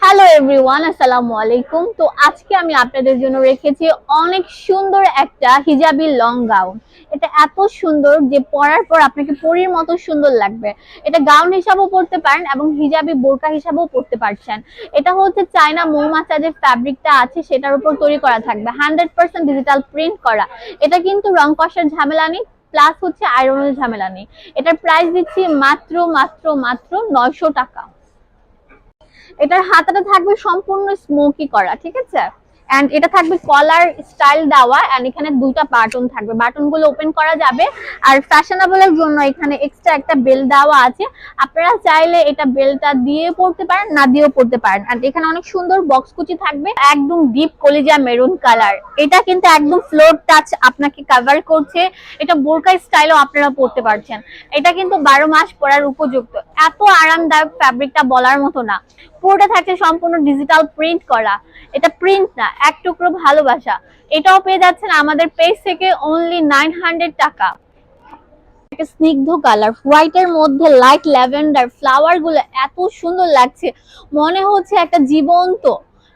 Hello everyone, আসসালামু আলাইকুম। তো আজকে আমি আপনাদের জন্য রেখেছি অনেক সুন্দর একটা হিজাবি লং গাউন। এটা এত সুন্দর যে পরার পর আপনাকে পরীর মতো সুন্দর লাগবে। এটা গাউন হিসাবেও পরতে পারেন এবং হিজাবি বোরকা হিসাবেও পরতে পারছেন। এটা হচ্ছে চায়না মৌমাচা যে ফ্যাব্রিকটা আছে সেটার উপর তৈরি করা থাকবে, 100% ডিজিটাল প্রিন্ট করা। এটা কিন্তু রং কষার ঝামেলা নেই, প্লাস হচ্ছে আয়রনের ঝামেলা নেই। এটার প্রাইস দিচ্ছি মাত্র মাত্র মাত্র 900 টাকা। এটার হাতাটা থাকবে সম্পূর্ণ স্মোকি করা, ঠিক আছে। এন্ড এটা থাকবে কলার স্টাইল দেওয়া, এন্ড এখানে দুইটা বাটন থাকবে, বাটন গুলো ওপেন করা যাবে। আর ফ্যাশনেবলের জন্য এখানে এক্সট্রা একটা বেল দেওয়া আছে। আপনারা চাইলে এটা বেলটা দিয়ে পড়তে পারেন, না দিয়েও পড়তে পারেন। আর এখানে অনেক সুন্দর বক্স কুচি থাকবে, একদম ডিপ কলিজা মেরুন কালার। এটা কিন্তু একদম ফ্লোর টাচ আপনাকে কভার করছে। এটা বোরকা স্টাইলও আপনারা পড়তে পারছেন। এটা কিন্তু 12 মাস পরার উপযুক্ত, এত আরামদায়ক ফ্যাব্রিকটা বলার মতো না। পুরোটা থাকছে সম্পূর্ণ ডিজিটাল প্রিন্ট করা। এটা প্রিন্ট না, এক টুকরো ভালোবাসা। এটাও পেয়ে যাচ্ছেন আমাদের পেজ থেকে অনলি 900 টাকা। একটা স্নিগ্ধ কালার, হোয়াইট এর মধ্যে লাইট ল্যাভেন্ডার, ফ্লাওয়ার গুলো এত সুন্দর লাগছে, মনে হচ্ছে একটা জীবন্ত,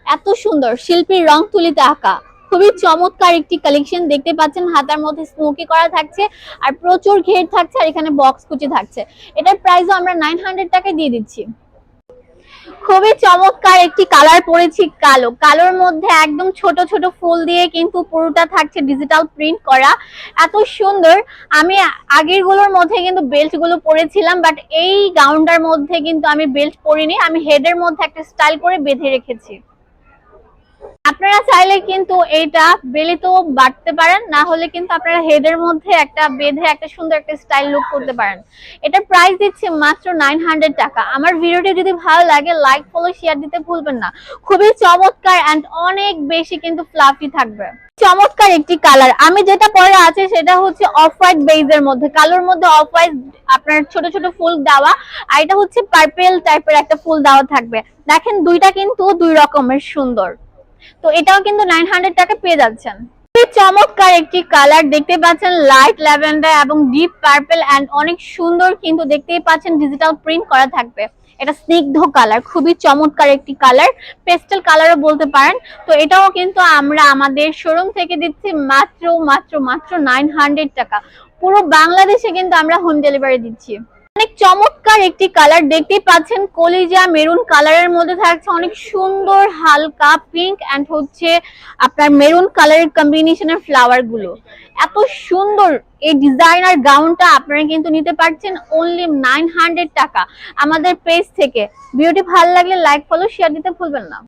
এত সুন্দর শিল্পীর রং তুলিতে আঁকা। খুবই চমৎকার একটি কালেকশন দেখতে পাচ্ছেন। হাতার মধ্যে স্মোকি করা থাকছে, আর প্রচুর ঘের থাকছে, আর এখানে বক্স কুচি থাকছে। এটার প্রাইসও আমরা 900 টাকায় দিয়ে দিচ্ছি। খুবই চমৎকার একটি কালার পরেছি, কালো। কালোর মধ্যে একদম ছোট ছোট ফুল দিয়ে কিন্তু পুরোটা থাকছে ডিজিটাল প্রিন্ট করা, এত সুন্দর। আমি আগের গুলোর মধ্যে কিন্তু বেল্ট গুলো পরেছিলাম, বাট এই গাউনটার মধ্যে কিন্তু আমি বেল্ট পরিনি, আমি হেডের মধ্যে একটা স্টাইল করে বেঁধে রেখেছি। আপনারা চাইলে কিন্তু এইটা বেলিতেও বাড়তে পারেন, না হলে কিন্তু আপনারা হেডের মধ্যে একটা বেঁধে একটা সুন্দর একটা স্টাইল লুক করতে পারেন। এটার প্রাইস দিচ্ছি মাত্র 900 টাকা। আমার ভিডিওটি যদি ভালো লাগে লাইক ফলো শেয়ার দিতে ভুলবেন না। খুবই চমৎকার এন্ড অনেক বেশি কিন্তু ফ্লাফি থাকবে। চমৎকার একটি কালার, আমি যেটা পরে আছে সেটা হচ্ছে অফ হোয়াইট বেজের মধ্যে, কালোর মধ্যে অফ হোয়াইট আপনার ছোট ছোট ফুল দেওয়া, আর এটা হচ্ছে পার্পেল টাইপের একটা ফুল দেওয়া থাকবে। দেখেন দুইটা কিন্তু দুই রকমের সুন্দর। তো এটাও কিন্তু 900 টাকা পেয়ে যাচ্ছেন। চমৎকার একটি কালার দেখতে পাচ্ছেন, লাইট ল্যাভেন্ডার এবং ডিপ পার্পল, এন্ড অনেক সুন্দর কিন্তু দেখতেই পাচ্ছেন ডিজিটাল প্রিন্ট করা থাকবে। এটা স্নিগ্ধ কালার, খুবই চমৎকার একটি কালার, পেস্টেল কালারও বলতে পারেন। তো এটাও কিন্তু আমরা আমাদের শোরুম থেকে দিচ্ছি মাত্র মাত্র মাত্র 900 টাকা। পুরো বাংলাদেশে কিন্তু আমরা হোম ডেলিভারি দিচ্ছি। অনেক চমৎকার একটি কালার দেখতেই পাচ্ছেন, কলিজা মেরুন কালারের মধ্যে থাকছে অনেক সুন্দর হালকা পিঙ্ক এন্ড হচ্ছে আপনার মেরুন কালারের কম্বিনেশনের ফ্লাওয়ার গুলো। এত সুন্দর এই ডিজাইনার গাউনটা আপনারা কিন্তু নিতে পারছেন অনলি 900 টাকা আমাদের পেজ থেকে। ভিডিওটি ভালো লাগলে লাইক ফলো শেয়ার দিতে ভুলবেন না।